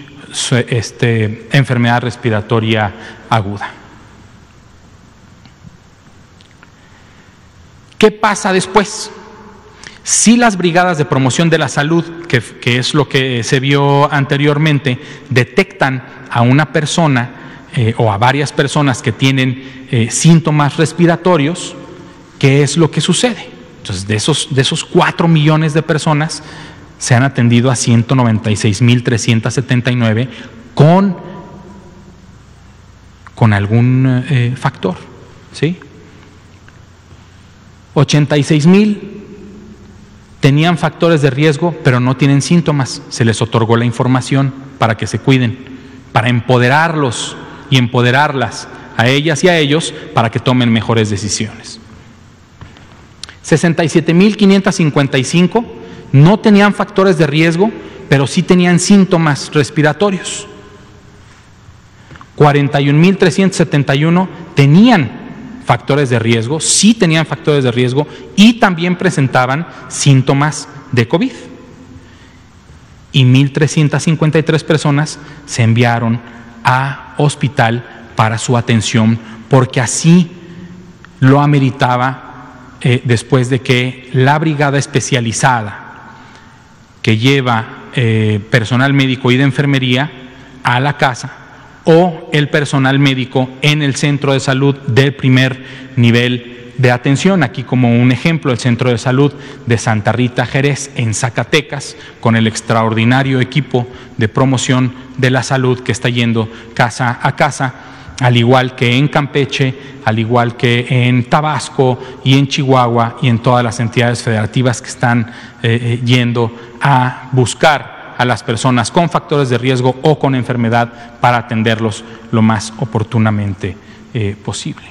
enfermedad respiratoria aguda. ¿Qué pasa después? Si las brigadas de promoción de la salud, que es lo que se vio anteriormente, detectan a una persona o a varias personas que tienen síntomas respiratorios, ¿qué es lo que sucede? Entonces, de esos 4 millones de personas, se han atendido a 196.379 con algún factor, ¿sí? 86,000 tenían factores de riesgo, pero no tienen síntomas. Se les otorgó la información para que se cuiden, para empoderarlos y empoderarlas a ellas y a ellos para que tomen mejores decisiones. 67,555 no tenían factores de riesgo, pero sí tenían síntomas respiratorios. 41,371 tenían factores de riesgo, sí tenían factores de riesgo y también presentaban síntomas de COVID. Y 1,353 personas se enviaron a hospital para su atención, porque así lo ameritaba después de que la brigada especializada que lleva personal médico y de enfermería a la casa, o el personal médico en el centro de salud del primer nivel de atención. Aquí, como un ejemplo, el centro de salud de Santa Rita Jerez en Zacatecas, con el extraordinario equipo de promoción de la salud que está yendo casa a casa, al igual que en Campeche, al igual que en Tabasco y en Chihuahua y en todas las entidades federativas que están yendo a buscar a las personas con factores de riesgo o con enfermedad para atenderlos lo más oportunamente posible.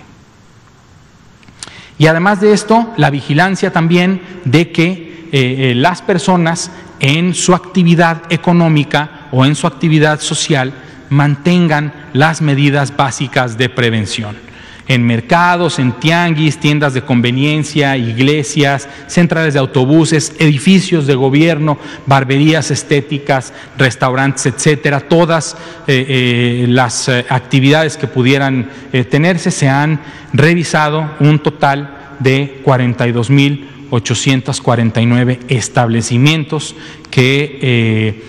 Y además de esto, la vigilancia también de que que las personas en su actividad económica o en su actividad social mantengan las medidas básicas de prevención. En mercados, en tianguis, tiendas de conveniencia, iglesias, centrales de autobuses, edificios de gobierno, barberías estéticas, restaurantes, etcétera, todas las actividades que pudieran tenerse, se han revisado un total de 42,849 establecimientos que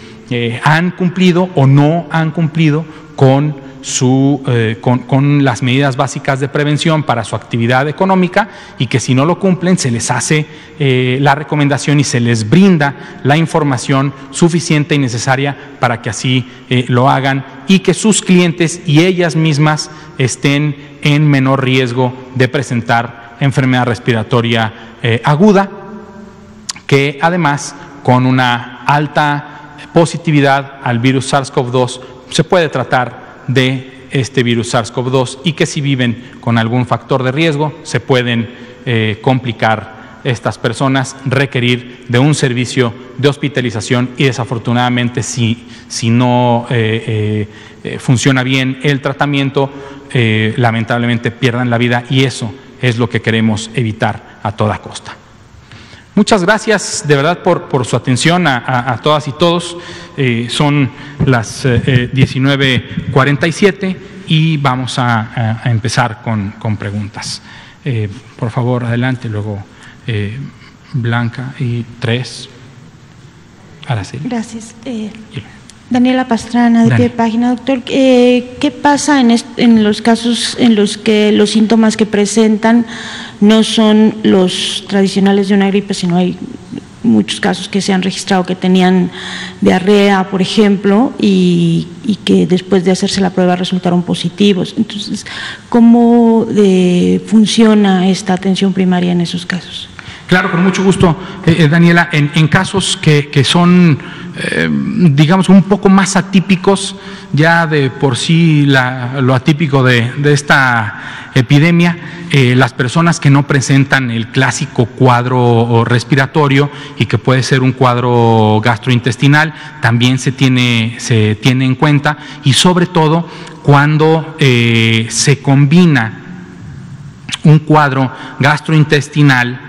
han cumplido o no han cumplido con las medidas básicas de prevención para su actividad económica, y que si no lo cumplen se les hace la recomendación y se les brinda la información suficiente y necesaria para que así lo hagan, y que sus clientes y ellas mismas estén en menor riesgo de presentar enfermedad respiratoria aguda, que además con una alta positividad al virus SARS-CoV-2 se puede tratar de este virus SARS-CoV-2, y que si viven con algún factor de riesgo se pueden complicar estas personas, requerir de un servicio de hospitalización, y desafortunadamente si no funciona bien el tratamiento, lamentablemente pierdan la vida, y eso es lo que queremos evitar a toda costa. Muchas gracias de verdad por su atención a todas y todos. Son las 19:47 y vamos a empezar con preguntas. Por favor, adelante, luego Blanca y 3. Araceli. Gracias. Daniela Pastrana, de Pie de Página. Doctor, ¿qué pasa en los casos en los que los síntomas que presentan no son los tradicionales de una gripe, sino hay muchos casos que se han registrado que tenían diarrea, por ejemplo, y que después de hacerse la prueba resultaron positivos? Entonces, ¿cómo funciona esta atención primaria en esos casos? Claro, con mucho gusto, Daniela. En casos que son, digamos, un poco más atípicos, ya de por sí lo atípico de esta epidemia, las personas que no presentan el clásico cuadro respiratorio y que puede ser un cuadro gastrointestinal, también se tiene en cuenta, y sobre todo cuando se combina un cuadro gastrointestinal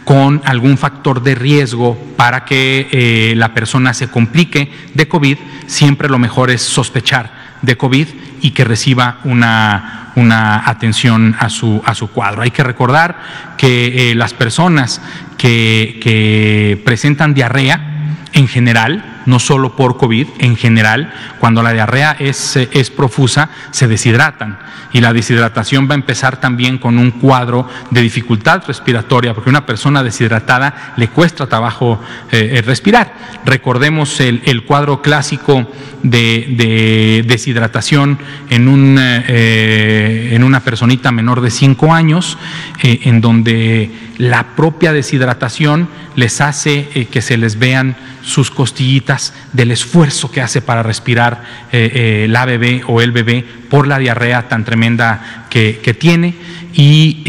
con algún factor de riesgo para que la persona se complique de COVID, siempre lo mejor es sospechar de COVID y que reciba una atención a su cuadro. Hay que recordar que las personas que presentan diarrea, en general, no solo por COVID, en general, cuando la diarrea es profusa, se deshidratan, y la deshidratación va a empezar también con un cuadro de dificultad respiratoria, porque a una persona deshidratada le cuesta trabajo respirar. Recordemos el cuadro clásico de deshidratación en una personita menor de 5 años, en donde la propia deshidratación les hace que se les vean sus costillitas del esfuerzo que hace para respirar la bebé o el bebé por la diarrea tan tremenda que tiene, y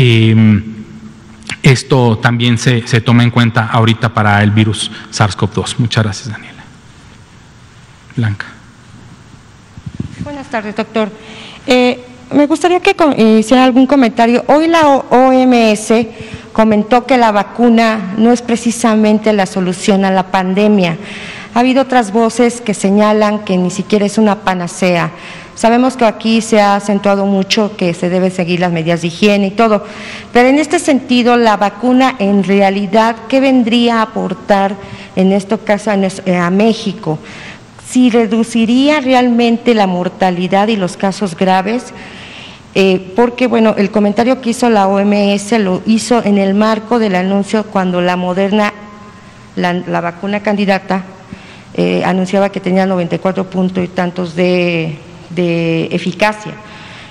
esto también se toma en cuenta ahorita para el virus SARS-CoV-2. Muchas gracias, Daniela. Blanca. Buenas tardes, doctor. Me gustaría que hiciera algún comentario. Hoy la OMS comentó que la vacuna no es precisamente la solución a la pandemia. Ha habido otras voces que señalan que ni siquiera es una panacea. Sabemos que aquí se ha acentuado mucho que se debe seguir las medidas de higiene y todo, pero en este sentido, la vacuna en realidad, ¿qué vendría a aportar en este caso a México? Si reduciría realmente la mortalidad y los casos graves, porque bueno, el comentario que hizo la OMS lo hizo en el marco del anuncio cuando la Moderna, la vacuna candidata, anunciaba que tenía 94 puntos y tantos de eficacia,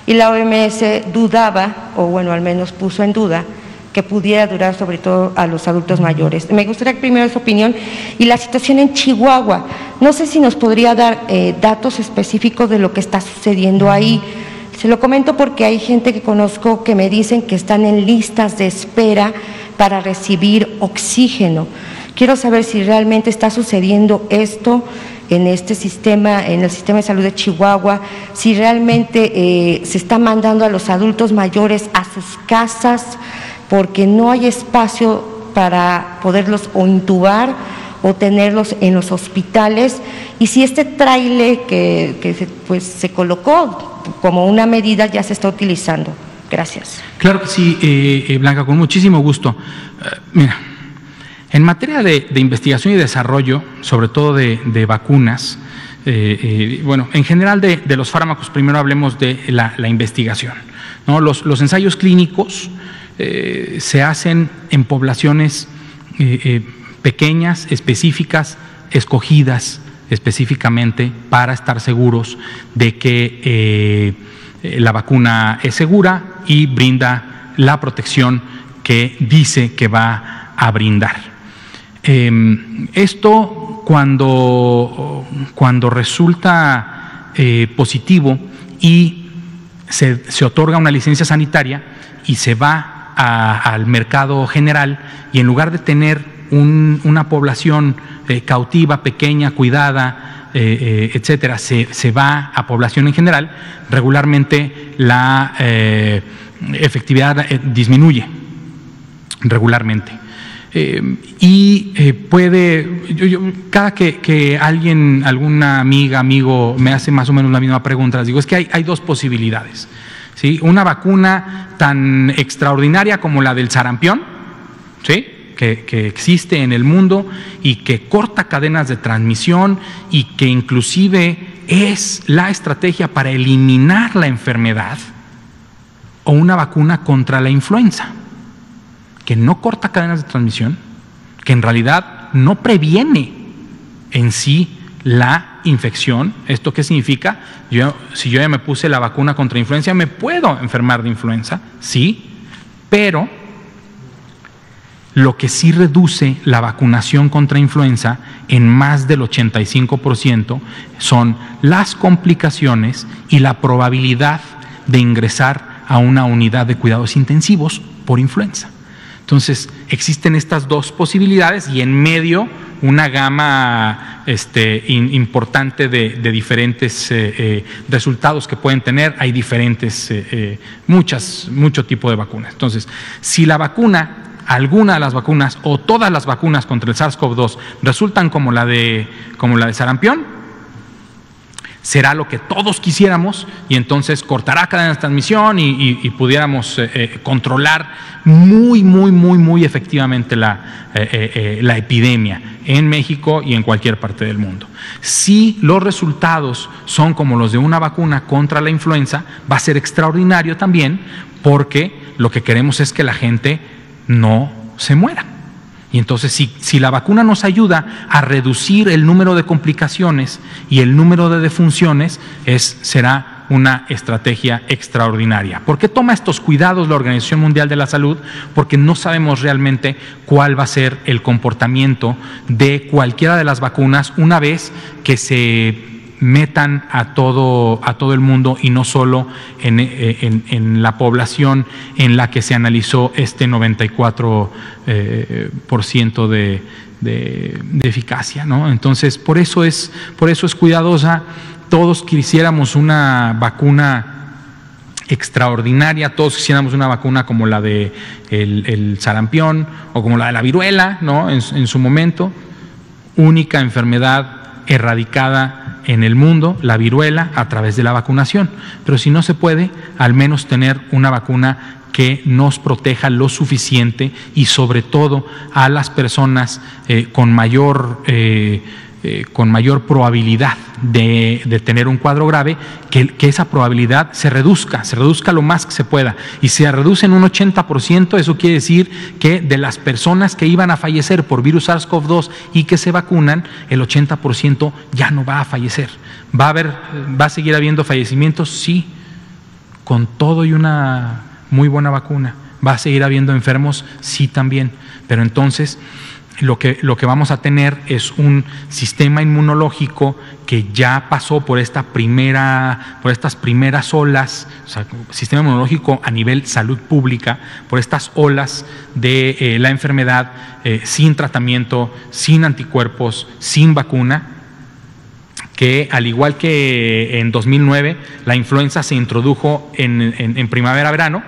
y la OMS dudaba, o bueno, al menos puso en duda, que pudiera durar sobre todo a los adultos mayores. Me gustaría primero su opinión. Y la situación en Chihuahua, no sé si nos podría dar datos específicos de lo que está sucediendo ahí. Se lo comento porque hay gente que conozco que me dicen que están en listas de espera para recibir oxígeno. Quiero saber si realmente está sucediendo esto en este sistema, en el sistema de salud de Chihuahua, si realmente se está mandando a los adultos mayores a sus casas porque no hay espacio para poderlos o intubar o tenerlos en los hospitales, y si este tráiler que se colocó como una medida ya se está utilizando. Gracias. Claro que sí, Blanca, con muchísimo gusto. Mira, en materia de investigación y desarrollo, sobre todo de vacunas, bueno, en general de los fármacos, primero hablemos de la investigación, ¿no? Los ensayos clínicos se hacen en poblaciones pequeñas, específicas, escogidas específicamente para estar seguros de que la vacuna es segura y brinda la protección que dice que va a brindar. Esto cuando resulta positivo y se otorga una licencia sanitaria y se va al mercado general, y en lugar de tener una población cautiva, pequeña, cuidada, etcétera, se va a población en general, regularmente la efectividad disminuye regularmente. Cada que alguien, alguna amiga, amigo me hace más o menos la misma pregunta, les digo, es que hay dos posibilidades, ¿sí? Una vacuna tan extraordinaria como la del sarampión, ¿sí?, que existe en el mundo y que corta cadenas de transmisión y que inclusive es la estrategia para eliminar la enfermedad, o una vacuna contra la influenza, que no corta cadenas de transmisión, que en realidad no previene en sí la infección. ¿Esto qué significa? Si yo ya me puse la vacuna contra influenza, me puedo enfermar de influenza, sí, pero lo que sí reduce la vacunación contra influenza en más del 85% son las complicaciones y la probabilidad de ingresar a una unidad de cuidados intensivos por influenza. Entonces, existen estas dos posibilidades y en medio una gama importante de diferentes resultados que pueden tener. Hay diferentes, mucho tipo de vacunas. Entonces, si la vacuna, alguna de las vacunas o todas las vacunas contra el SARS-CoV-2 resultan como la de sarampión, será lo que todos quisiéramos, y entonces cortará cadenas de transmisión y pudiéramos controlar muy efectivamente la epidemia en México y en cualquier parte del mundo. Si los resultados son como los de una vacuna contra la influenza, va a ser extraordinario también, porque lo que queremos es que la gente no se muera. Y entonces, si la vacuna nos ayuda a reducir el número de complicaciones y el número de defunciones, será una estrategia extraordinaria. ¿Por qué toma estos cuidados la Organización Mundial de la Salud? Porque no sabemos realmente cuál va a ser el comportamiento de cualquiera de las vacunas una vez que se metan a todo el mundo, y no solo en la población en la que se analizó 94% de eficacia, ¿no? Entonces, por eso es cuidadosa. Todos quisiéramos una vacuna extraordinaria, todos quisiéramos una vacuna como la de el sarampión o como la de la viruela, ¿no? En su momento, única enfermedad erradicada en el mundo, la viruela, a través de la vacunación. Pero si no se puede, al menos tener una vacuna que nos proteja lo suficiente, y sobre todo a las personas con mayor probabilidad de tener un cuadro grave, que esa probabilidad se reduzca lo más que se pueda. Y si se reduce en un 80%, eso quiere decir que de las personas que iban a fallecer por virus SARS-CoV-2 y que se vacunan, el 80% ya no va a fallecer. ¿Va a seguir habiendo fallecimientos? Sí, con todo y una muy buena vacuna. ¿Va a seguir habiendo enfermos? Sí, también. Pero entonces, lo que vamos a tener es un sistema inmunológico que ya pasó por estas primeras olas, o sea, sistema inmunológico a nivel salud pública, por estas olas de la enfermedad sin tratamiento, sin anticuerpos, sin vacuna, que al igual que en 2009 la influenza se introdujo en primavera-verano,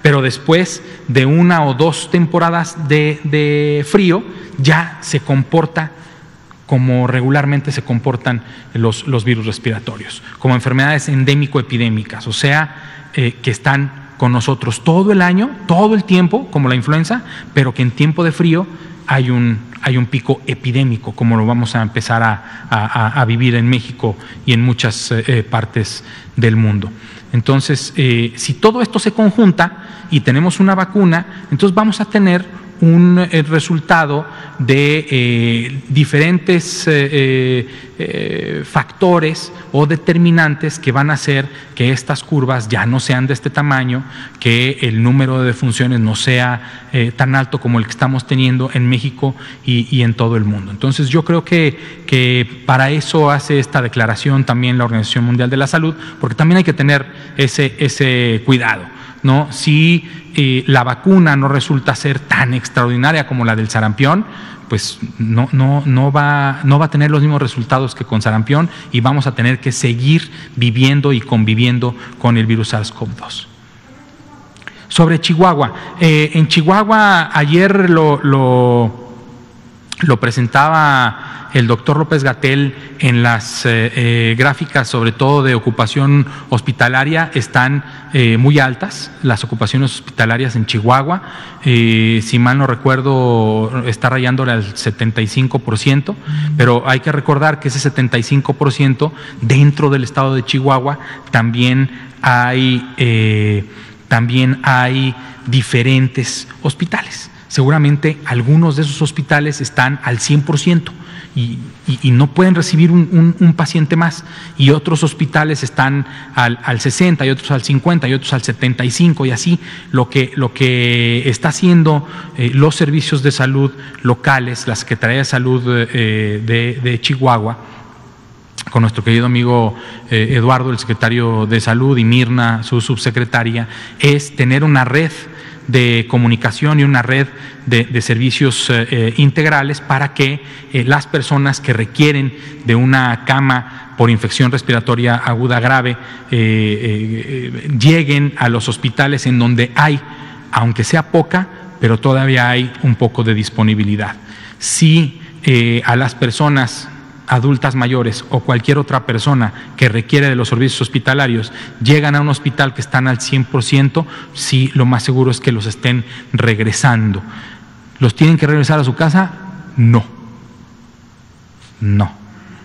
pero después de 1 o 2 temporadas de frío ya se comporta como regularmente se comportan los virus respiratorios, como enfermedades endémico-epidémicas, o sea, que están con nosotros todo el año, todo el tiempo, como la influenza, pero que en tiempo de frío hay un pico epidémico, como lo vamos a empezar a vivir en México y en muchas partes del mundo. Entonces, si todo esto se conjunta y tenemos una vacuna, entonces vamos a tener un resultado de diferentes factores o determinantes que van a hacer que estas curvas ya no sean de este tamaño, que el número de defunciones no sea tan alto como el que estamos teniendo en México y en todo el mundo. Entonces yo creo que para eso hace esta declaración también la Organización Mundial de la Salud, porque también hay que tener ese cuidado, ¿no? Si la vacuna no resulta ser tan extraordinaria como la del sarampión, pues no va a tener los mismos resultados que con sarampión y vamos a tener que seguir viviendo y conviviendo con el virus SARS-CoV-2. Sobre Chihuahua, en Chihuahua ayer lo presentaba el doctor López-Gatell en las gráficas, sobre todo de ocupación hospitalaria, están muy altas las ocupaciones hospitalarias en Chihuahua. Si mal no recuerdo, está rayándole al 75%, pero hay que recordar que ese 75% dentro del estado de Chihuahua también hay diferentes hospitales. Seguramente algunos de esos hospitales están al 100% y no pueden recibir un paciente más, y otros hospitales están al 60 y otros al 50 y otros al 75, y así lo que está haciendo los servicios de salud locales, la Secretaría de Salud de Chihuahua, con nuestro querido amigo Eduardo, el secretario de Salud, y Mirna, su subsecretaria, es tener una red de comunicación y una red de servicios integrales para que las personas que requieren de una cama por infección respiratoria aguda grave lleguen a los hospitales en donde hay, aunque sea poca, pero todavía hay un poco de disponibilidad. Si a las personas adultas mayores o cualquier otra persona que requiere de los servicios hospitalarios llegan a un hospital que están al 100%, sí, lo más seguro es que los estén regresando. ¿Los tienen que regresar a su casa? No.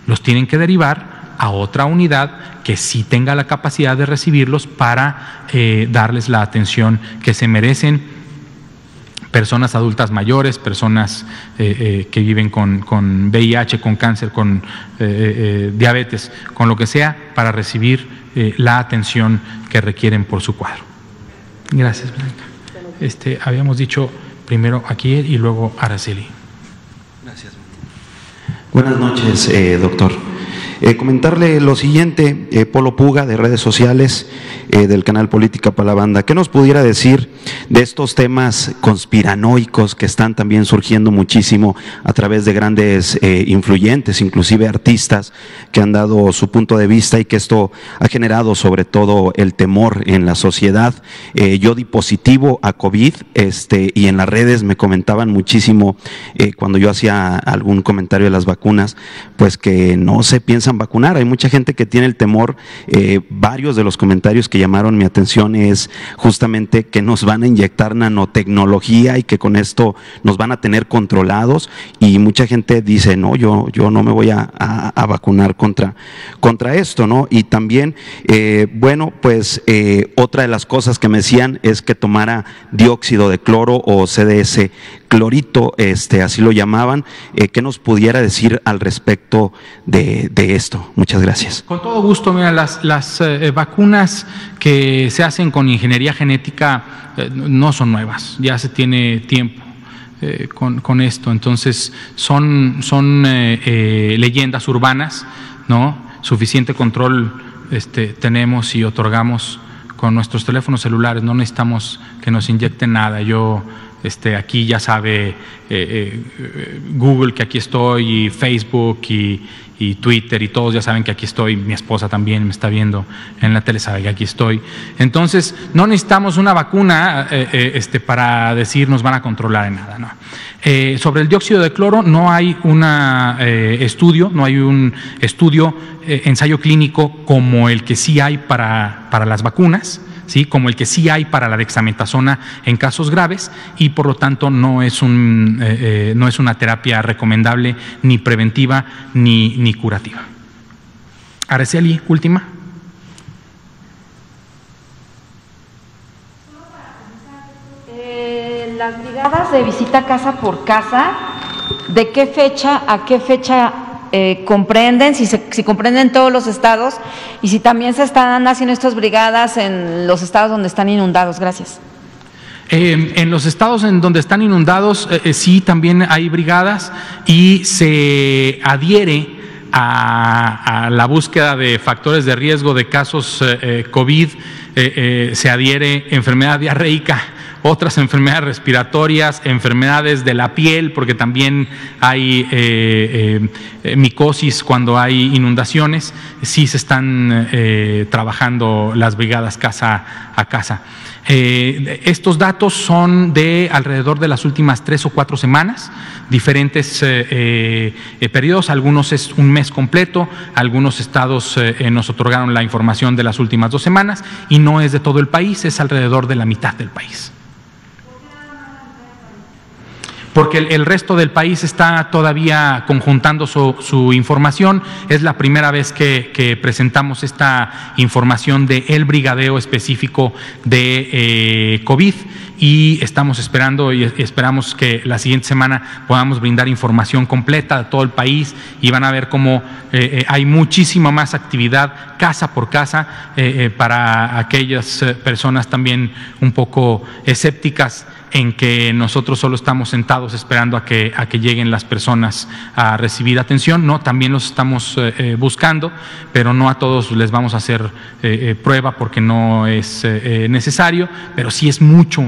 Los tienen que derivar a otra unidad que sí tenga la capacidad de recibirlos para darles la atención que se merecen. Personas adultas mayores, personas que viven con VIH, con cáncer, con diabetes, con lo que sea, para recibir la atención que requieren por su cuadro. Gracias, Blanca. Habíamos dicho primero aquí y luego Araceli. Gracias. Buenas noches, doctor. Comentarle lo siguiente, Polo Puga, de redes sociales, del canal Política para la Banda. ¿Qué nos pudiera decir de estos temas conspiranoicos que están también surgiendo muchísimo a través de grandes influyentes, inclusive artistas, que han dado su punto de vista, y que esto ha generado sobre todo el temor en la sociedad? Yo di positivo a COVID, y en las redes me comentaban muchísimo cuando yo hacía algún comentario de las vacunas, pues que no se piensan vacunar. Hay mucha gente que tiene el temor. Varios de los comentarios que llamaron mi atención es justamente que nos van a inyectar nanotecnología y que con esto nos van a tener controlados, y mucha gente dice no, yo no me voy a vacunar contra esto, ¿no? Y también otra de las cosas que me decían es que tomara dióxido de cloro o CDS clorito, así lo llamaban. ¿Qué nos pudiera decir al respecto de esto? Muchas gracias. Con todo gusto. Mira, las vacunas que se hacen con ingeniería genética no son nuevas, ya se tiene tiempo. con esto. Entonces, son leyendas urbanas, ¿no? Suficiente control tenemos y otorgamos con nuestros teléfonos celulares, no necesitamos que nos inyecten nada. Yo aquí ya sabe Google que aquí estoy, y Facebook y Twitter, y todos ya saben que aquí estoy. Mi esposa también me está viendo en la tele, sabe que aquí estoy. Entonces, no necesitamos una vacuna para decir nos van a controlar en nada, ¿no? Sobre el dióxido de cloro no hay un estudio, ensayo clínico como el que sí hay para las vacunas, ¿sí? Como el que sí hay para la dexametasona en casos graves, y por lo tanto no es una terapia recomendable, ni preventiva ni curativa. Araceli, última. Las brigadas de visita casa por casa, ¿de qué fecha a qué fecha comprenden? Si comprenden todos los estados, y si también se están haciendo estas brigadas en los estados donde están inundados. Gracias. En los estados en donde están inundados, sí, también hay brigadas, y se adhiere a la búsqueda de factores de riesgo de casos COVID, se adhiere enfermedad diarreica, otras enfermedades respiratorias, enfermedades de la piel, porque también hay micosis cuando hay inundaciones. Sí se están trabajando las brigadas casa a casa. Estos datos son de alrededor de las últimas 3 o 4 semanas, diferentes periodos, algunos es un mes completo, algunos estados nos otorgaron la información de las últimas 2 semanas, y no es de todo el país, es alrededor de la mitad del país. Porque el resto del país está todavía conjuntando su información. Es la primera vez que presentamos esta información del brigadeo específico de COVID, y estamos esperando y esperamos que la siguiente semana podamos brindar información completa de todo el país, y van a ver cómo hay muchísima más actividad casa por casa para aquellas personas también un poco escépticas en que nosotros solo estamos sentados esperando a que lleguen las personas a recibir atención. No, también los estamos buscando, pero no a todos les vamos a hacer prueba porque no es necesario, pero sí es mucho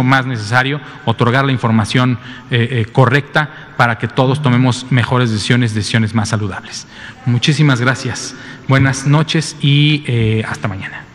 más necesario otorgar la información correcta para que todos tomemos mejores decisiones más saludables. Muchísimas gracias. Buenas noches y hasta mañana.